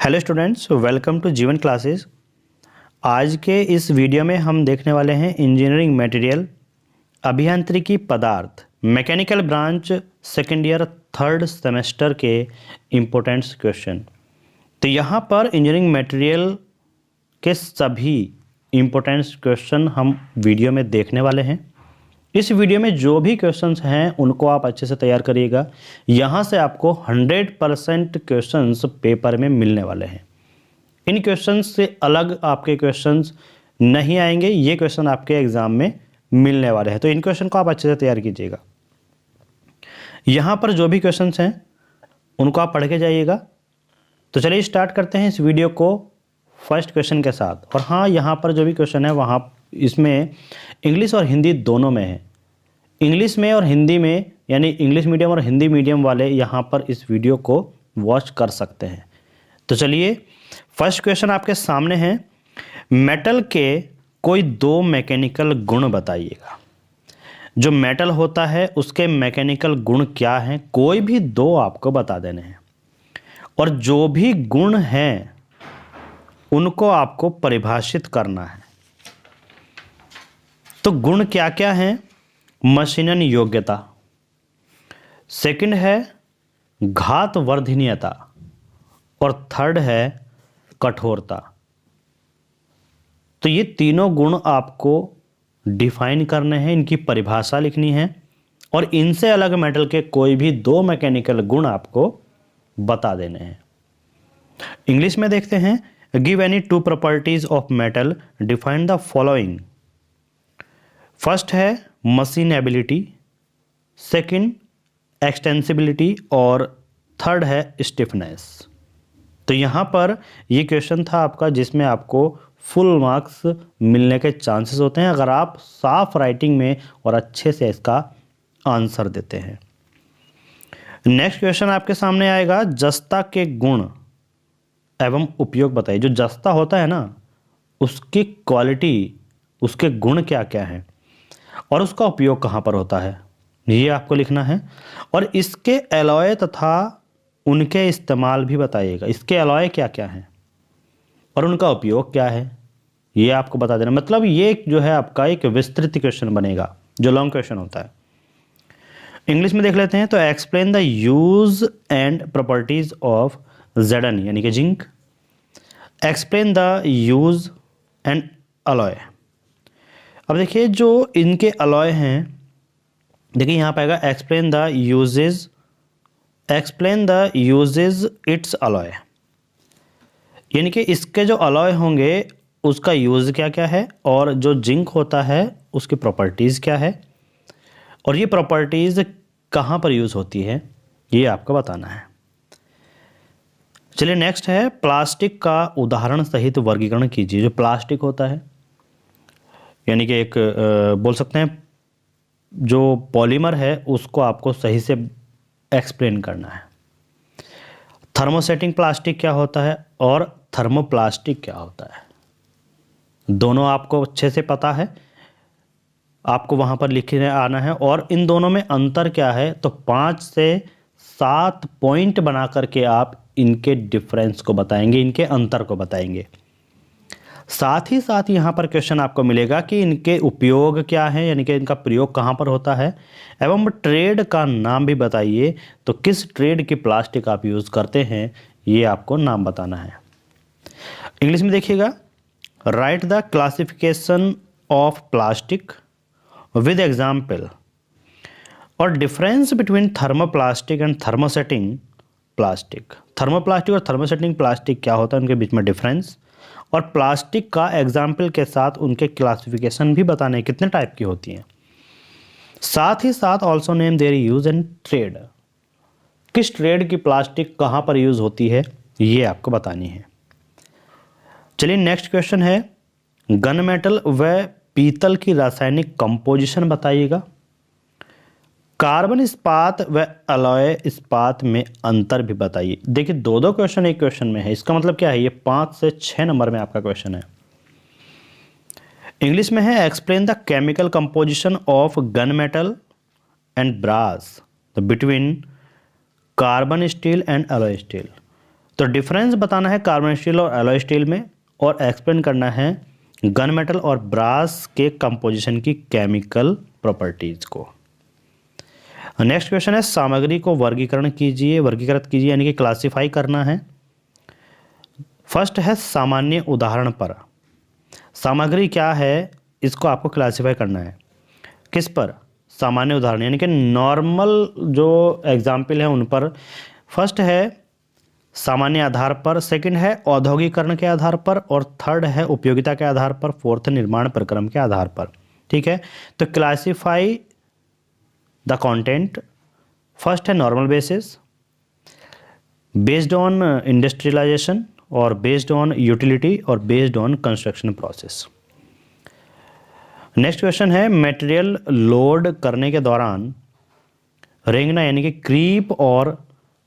Hello students, welcome to जीवन classes. आज के इस वीडियो में हम देखने वाले हैं इंजीनियरिंग मटेरियल, अभियांत्रिकी पदार्थ, mechanical branch second year third semester के इम्पोर्टेंट्स क्वेश्चन। तो यहाँ पर इंजीनियरिंग मटेरियल के सभी इम्पोर्टेंट्स क्वेश्चन हम वीडियो में देखने वाले हैं। इस वीडियो में जो भी क्वेश्चंस हैं उनको आप अच्छे से तैयार करिएगा। यहाँ से आपको 100% क्वेश्चंस पेपर में मिलने वाले हैं। इन क्वेश्चंस से अलग आपके क्वेश्चंस नहीं आएंगे, ये क्वेश्चन आपके एग्जाम में मिलने वाले हैं, तो इन क्वेश्चन को आप अच्छे से तैयार कीजिएगा। यहाँ पर जो भी क्वेश्चंस हैं उनको आप पढ़ के जाइएगा। तो चलिए स्टार्ट करते हैं इस वीडियो को फर्स्ट क्वेश्चन के साथ। और हाँ, यहाँ पर जो भी क्वेश्चन है वहाँ इसमें इंग्लिश और हिंदी दोनों में है। इंग्लिश में और हिंदी में, यानी इंग्लिश मीडियम और हिंदी मीडियम वाले यहाँ पर इस वीडियो को वॉच कर सकते हैं। तो चलिए फर्स्ट क्वेश्चन आपके सामने है। मेटल के कोई दो मैकेनिकल गुण बताइएगा। जो मेटल होता है उसके मैकेनिकल गुण क्या हैं, कोई भी दो आपको बता देने हैं और जो भी गुण हैं उनको आपको परिभाषित करना है। तो गुण क्या क्या हैं? मशीनन योग्यता, सेकंड है घात वर्धनीयता और थर्ड है कठोरता। तो ये तीनों गुण आपको डिफाइन करने हैं, इनकी परिभाषा लिखनी है और इनसे अलग मेटल के कोई भी दो मैकेनिकल गुण आपको बता देने हैं। इंग्लिश में देखते हैं, give any two properties of metal, define the following. First है मशीनेबिलिटी, सेकंड एक्सटेंसिबिलिटी और थर्ड है स्टिफनेस। तो यहाँ पर ये क्वेश्चन था आपका जिसमें आपको फुल मार्क्स मिलने के चांसेस होते हैं अगर आप साफ राइटिंग में और अच्छे से इसका आंसर देते हैं। नेक्स्ट क्वेश्चन आपके सामने आएगा, जस्ता के गुण एवं उपयोग बताइए। जो जस्ता होता है ना, उसकी क्वालिटी, उसके गुण क्या क्या हैं और उसका उपयोग कहाँ पर होता है, ये आपको लिखना है। और इसके एलॉय तथा उनके इस्तेमाल भी बताइएगा। इसके एलॉय क्या क्या हैं और उनका उपयोग क्या है, ये आपको बता देना। मतलब ये जो है आपका एक विस्तृत क्वेश्चन बनेगा जो लॉन्ग क्वेश्चन होता है। इंग्लिश में देख लेते हैं। तो explain the use and properties of Z N यानी कि zinc. Explain the use and alloy. अब देखिए जो इनके अलॉय हैं, देखिए यहाँ पे आएगा explain the uses, explain the uses its alloy, यानी कि इसके जो अलॉय होंगे उसका यूज क्या क्या है और जो जिंक होता है उसकी प्रॉपर्टीज क्या है और ये प्रॉपर्टीज कहाँ पर यूज होती है, ये आपको बताना है। चलिए नेक्स्ट है, प्लास्टिक का उदाहरण सहित वर्गीकरण कीजिए। जो प्लास्टिक होता है यानी कि एक बोल सकते हैं जो पॉलीमर है उसको आपको सही से एक्सप्लेन करना है। थर्मोसेटिंग प्लास्टिक क्या होता है और थर्मोप्लास्टिक क्या होता है, दोनों आपको अच्छे से पता है, आपको वहाँ पर लिखने आना है। और इन दोनों में अंतर क्या है, तो 5 से 7 पॉइंट बना करके आप इनके डिफरेंस को बताएंगे, इनके अंतर को बताएंगे। साथ ही साथ यहाँ पर क्वेश्चन आपको मिलेगा कि इनके उपयोग क्या है, यानी कि इनका प्रयोग कहाँ पर होता है, एवं ट्रेड का नाम भी बताइए। तो किस ट्रेड की प्लास्टिक आप यूज़ करते हैं, ये आपको नाम बताना है। इंग्लिश में देखिएगा, write the classification of plastic with example और difference between thermoplastic and thermosetting plastic. Thermoplastic और थर्मोसेटिंग प्लास्टिक क्या होता है, उनके बीच में डिफरेंस और प्लास्टिक का एग्जाम्पल के साथ उनके क्लासिफिकेशन भी बताने कितने टाइप की होती हैं। साथ ही साथ also name their use and trade, किस ट्रेड की प्लास्टिक कहाँ पर यूज होती है, ये आपको बतानी है। चलिए नेक्स्ट क्वेश्चन है, गन मेटल व पीतल की रासायनिक कंपोजिशन बताइएगा। कार्बन इस्पात व अलॉय इस्पात में अंतर भी बताइए। देखिए दो दो क्वेश्चन एक क्वेश्चन में है, इसका मतलब क्या है, ये 5 से 6 नंबर में आपका क्वेश्चन है। इंग्लिश में है, explain the chemical composition of gun metal and brass between carbon steel and alloy steel. तो डिफरेंस बताना है कार्बन स्टील और एलॉय स्टील में, और एक्सप्लेन करना है गन मेटल और ब्रास के कंपोजिशन की केमिकल प्रॉपर्टीज को। नेक्स्ट क्वेश्चन है सामग्री को वर्गीकृत कीजिए यानी कि क्लासिफाई करना है। फर्स्ट है सामान्य उदाहरण पर। सामग्री क्या है इसको आपको क्लासिफाई करना है। किस पर? सामान्य उदाहरण यानी कि नॉर्मल जो एग्जाम्पल है उन पर। फर्स्ट है सामान्य आधार पर, सेकंड है औद्योगिकरण के आधार पर, और थर्ड है उपयोगिता के आधार पर, फोर्थ निर्माण प्रक्रम के आधार पर। ठीक है, तो क्लासिफाई द कंटेंट। फर्स्ट है normal basis, based on industrialisation, और बेस्ड ऑन यूटिलिटी, और based on construction process. Next question है मटेरियल लोड करने के दौरान रेंगना यानी कि क्रीप और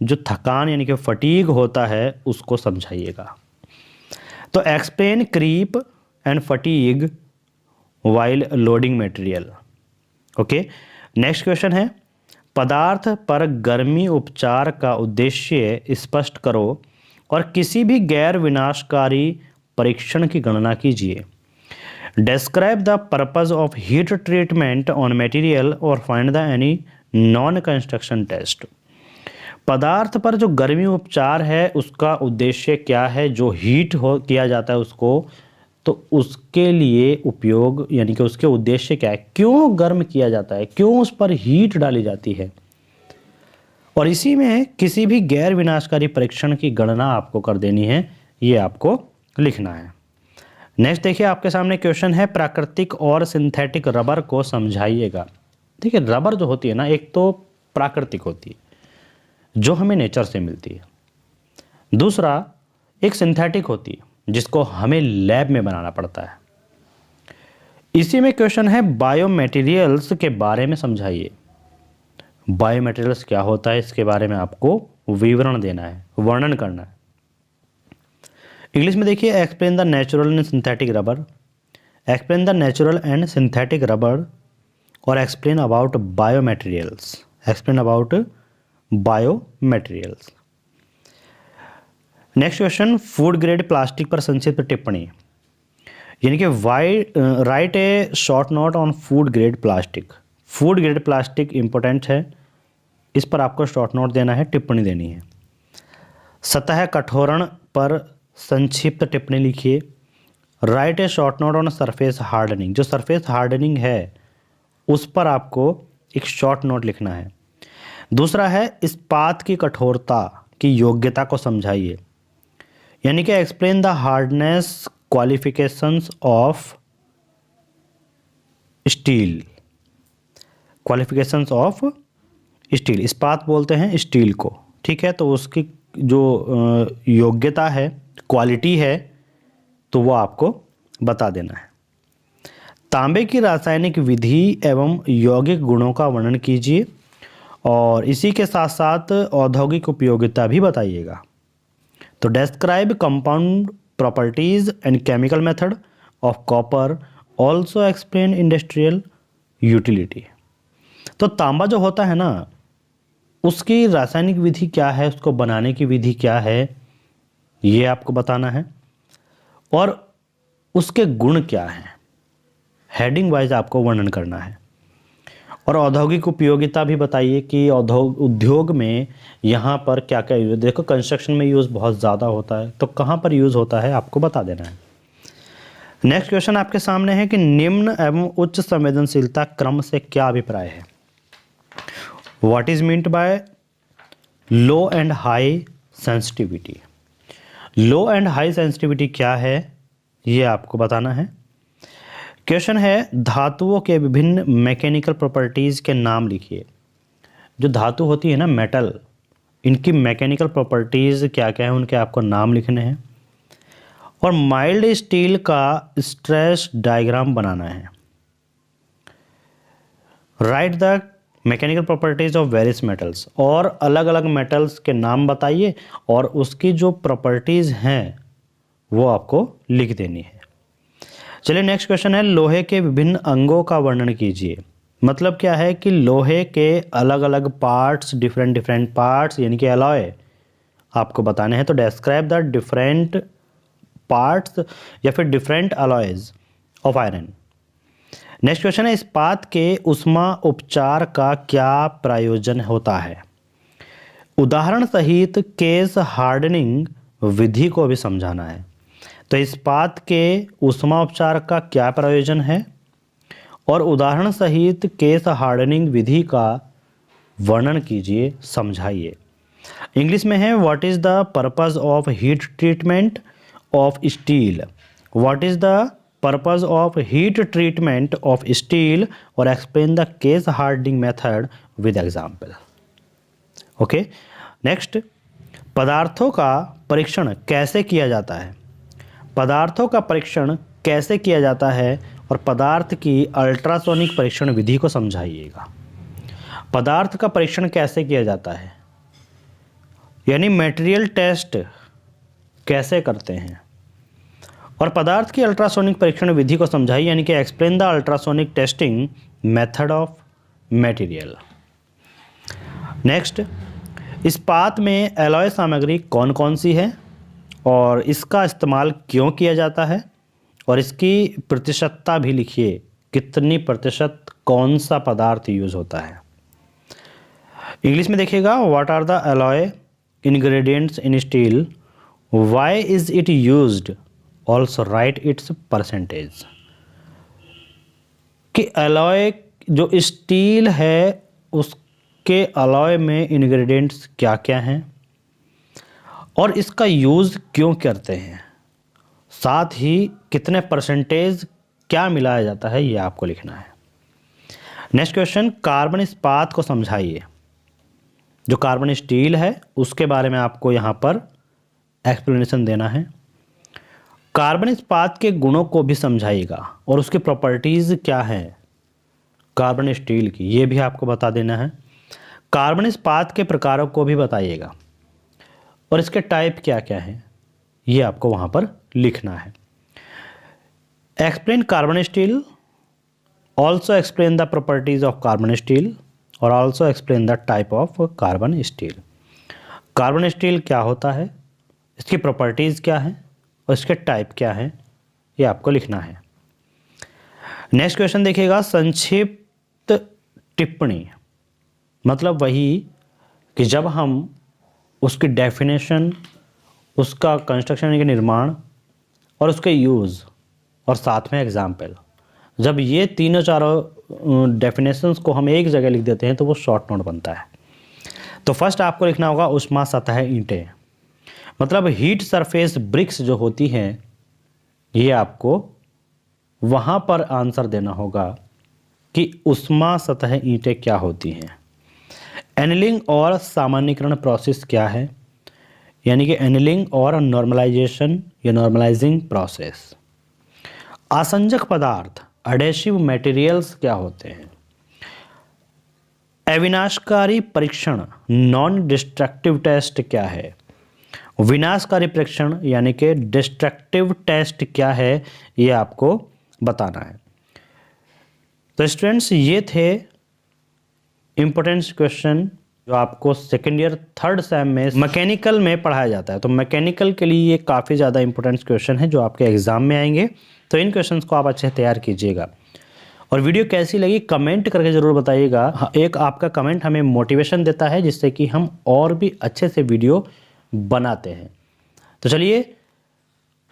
जो थकान यानी कि फटीग होता है उसको समझाइएगा। तो explain creep and fatigue while loading material. Okay, next question है पदार्थ पर गर्मी उपचार का उद्देश्य स्पष्ट करो और किसी भी गैर विनाशकारी परीक्षण की गणना कीजिए। Describe the purpose of heat treatment on material और find the any non construction test. पदार्थ पर जो गर्मी उपचार है उसका उद्देश्य क्या है, जो हीट हो किया जाता है उसको, तो उसके लिए उपयोग यानी कि उसके उद्देश्य क्या है, क्यों गर्म किया जाता है, क्यों उस पर हीट डाली जाती है, और इसी में किसी भी गैर विनाशकारी परीक्षण की गणना आपको कर देनी है, ये आपको लिखना है। नेक्स्ट देखिए आपके सामने क्वेश्चन है प्राकृतिक और सिंथेटिक रबर को समझाइएगा। ठीक है, रबर जो होती है ना, एक तो प्राकृतिक होती है जो हमें नेचर से मिलती है, दूसरा एक सिंथेटिक होती है जिसको हमें लैब में बनाना पड़ता है। इसी में क्वेश्चन है बायोमटेरियल्स के बारे में समझाइए। बायोमटेरियल्स क्या होता है इसके बारे में आपको विवरण देना है, वर्णन करना है। इंग्लिश में देखिए explain the natural and synthetic rubber, explain the natural and synthetic rubber, और explain about biomaterials, explain about biomaterials. Next question food grade plastic पर संक्षिप्त टिप्पणी यानी कि write a short note on food grade plastic. Food grade plastic important है, इस पर आपको शॉर्ट नोट देना है, टिप्पणी देनी है। सतह कठोरण पर संक्षिप्त टिप्पणी लिखिए। Right a short note on surface hardening, जो सरफेस हार्डनिंग है उस पर आपको एक शॉर्ट नोट लिखना है। दूसरा है इस्पात की कठोरता की योग्यता को समझाइए यानी कि explain the hardness qualifications of steel, qualifications of steel, इस्पात बोलते हैं स्टील को। ठीक है, तो उसकी जो योग्यता है, क्वालिटी है, तो वो आपको बता देना है। तांबे की रासायनिक विधि एवं यौगिक गुणों का वर्णन कीजिए और इसी के साथ साथ औद्योगिक उपयोगिता भी बताइएगा। तो describe compound properties and chemical method of copper, also explain industrial utility. तो तांबा जो होता है ना, उसकी रासायनिक विधि क्या है, उसको बनाने की विधि क्या है, ये आपको बताना है, और उसके गुण क्या हैं, हेडिंग वाइज आपको वर्णन करना है। और औद्योगिक उपयोगिता भी बताइए कि उद्योग में यहाँ पर क्या क्या यूज, देखो कंस्ट्रक्शन में यूज़ बहुत ज़्यादा होता है, तो कहाँ पर यूज़ होता है आपको बता देना है। नेक्स्ट क्वेश्चन आपके सामने है कि निम्न एवं उच्च संवेदनशीलता क्रम से क्या अभिप्राय है। What is meant by low and high sensitivity. Low and high sensitivity क्या है ये आपको बताना है। क्वेश्चन है धातुओं के विभिन्न मैकेनिकल प्रॉपर्टीज के नाम लिखिए। जो धातु होती है ना, मेटल, इनकी मैकेनिकल प्रॉपर्टीज क्या क्या है उनके आपको नाम लिखने हैं। और माइल्ड स्टील का स्ट्रेस डायग्राम बनाना है। Right the mechanical properties of various metals, और अलग अलग मेटल्स के नाम बताइए और उसकी जो प्रॉपर्टीज हैं वो आपको लिख देनी है। चलिए नेक्स्ट क्वेश्चन है लोहे के विभिन्न अंगों का वर्णन कीजिए। मतलब क्या है कि लोहे के अलग अलग पार्ट्स, डिफरेंट पार्ट्स यानी कि अलॉय, आपको बताने हैं। तो डिस्क्राइब द डिफरेंट पार्ट्स या फिर different alloys of iron. Next question है, इस्पात के ऊष्मा उपचार का क्या प्रयोजन होता है? उदाहरण सहित केस हार्डनिंग विधि को भी समझाना है। तो इस्पात के ऊष्मा उपचार का क्या प्रयोजन है और उदाहरण सहित केस हार्डनिंग विधि का वर्णन कीजिए, समझाइए। इंग्लिश में है, what is the purpose of heat treatment of steel? What is the purpose of heat treatment of steel और explain the case hardening method with example. Okay, next, पदार्थों का परीक्षण कैसे किया जाता है? पदार्थों का परीक्षण कैसे किया जाता है और पदार्थ की अल्ट्रासोनिक परीक्षण विधि को समझाइएगा। पदार्थ का परीक्षण कैसे किया जाता है, यानी मटेरियल टेस्ट कैसे करते हैं, और पदार्थ की अल्ट्रासोनिक परीक्षण विधि को समझाइए, यानी कि explain the ultrasonic testing method of material. Next, इस्पात में एलॉय सामग्री कौन कौन सी है और इसका इस्तेमाल क्यों किया जाता है, और इसकी प्रतिशतता भी लिखिए, कितनी प्रतिशत कौन सा पदार्थ यूज होता है। इंग्लिश में देखिएगा, what are the alloy ingredients in steel, why is it used, also write its percentage. कि एलॉय जो स्टील है उसके अलॉय में इंग्रेडिएंट्स क्या क्या हैं और इसका यूज़ क्यों करते हैं, साथ ही कितने परसेंटेज क्या मिलाया जाता है, ये आपको लिखना है। नेक्स्ट क्वेश्चन, कार्बन इस्पात को समझाइए। जो कार्बन स्टील है उसके बारे में आपको यहाँ पर एक्सप्लेनेशन देना है। कार्बन इस्पात के गुणों को भी समझाइएगा और उसकी प्रॉपर्टीज़ क्या हैं कार्बन स्टील की, ये भी आपको बता देना है। कार्बन इस्पात के प्रकारों को भी बताइएगा और इसके टाइप क्या क्या हैं, ये आपको वहाँ पर लिखना है। Explain carbon steel, also explain the properties of carbon steel और also explain the type of carbon steel. Carbon steel क्या होता है, इसकी प्रॉपर्टीज़ क्या हैं और इसके टाइप क्या हैं, ये आपको लिखना है। नेक्स्ट क्वेश्चन देखिएगा, संक्षिप्त टिप्पणी, मतलब वही कि जब हम उसकी डेफिनेशन, उसका कंस्ट्रक्शन यानी कि निर्माण और उसके यूज़ और साथ में एग्जाम्पल, जब ये तीनों चारों डेफिनेशंस को हम एक जगह लिख देते हैं तो वो शॉर्ट नोट बनता है। तो फर्स्ट आपको लिखना होगा उष्मा सतह ईंटें, मतलब हीट सरफेस ब्रिक्स जो होती हैं, ये आपको वहाँ पर आंसर देना होगा कि उष्मा सतह ईंटें क्या होती हैं। एनिलिंग और सामान्यीकरण प्रोसेस क्या है, यानी कि एनिलिंग और नॉर्मलाइजेशन या नॉर्मलाइजिंग प्रोसेस। आसंजक पदार्थ एडेसिव मटेरियल्स क्या होते हैं। अविनाशकारी परीक्षण नॉन डिस्ट्रक्टिव टेस्ट क्या है। विनाशकारी परीक्षण यानी कि डिस्ट्रक्टिव टेस्ट क्या है, ये आपको बताना है। तो स्टूडेंट्स, ये थे इम्पोर्टेंट क्वेश्चन जो आपको सेकेंड ईयर थर्ड सेम में मैकेनिकल में पढ़ाया जाता है। तो मैकेनिकल के लिए ये काफ़ी ज़्यादा इंपॉर्टेंट क्वेश्चन है जो आपके एग्जाम में आएंगे। तो इन क्वेश्चंस को आप अच्छे से तैयार कीजिएगा। और वीडियो कैसी लगी कमेंट करके ज़रूर बताइएगा। एक आपका कमेंट हमें मोटिवेशन देता है जिससे कि हम और भी अच्छे से वीडियो बनाते हैं। तो चलिए,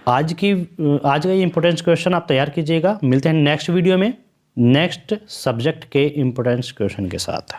आज का ये इंपॉर्टेंट क्वेश्चन आप तैयार कीजिएगा। मिलते हैं नेक्स्ट वीडियो में नेक्स्ट सब्जेक्ट के इंपॉर्टेंट क्वेश्चन के साथ।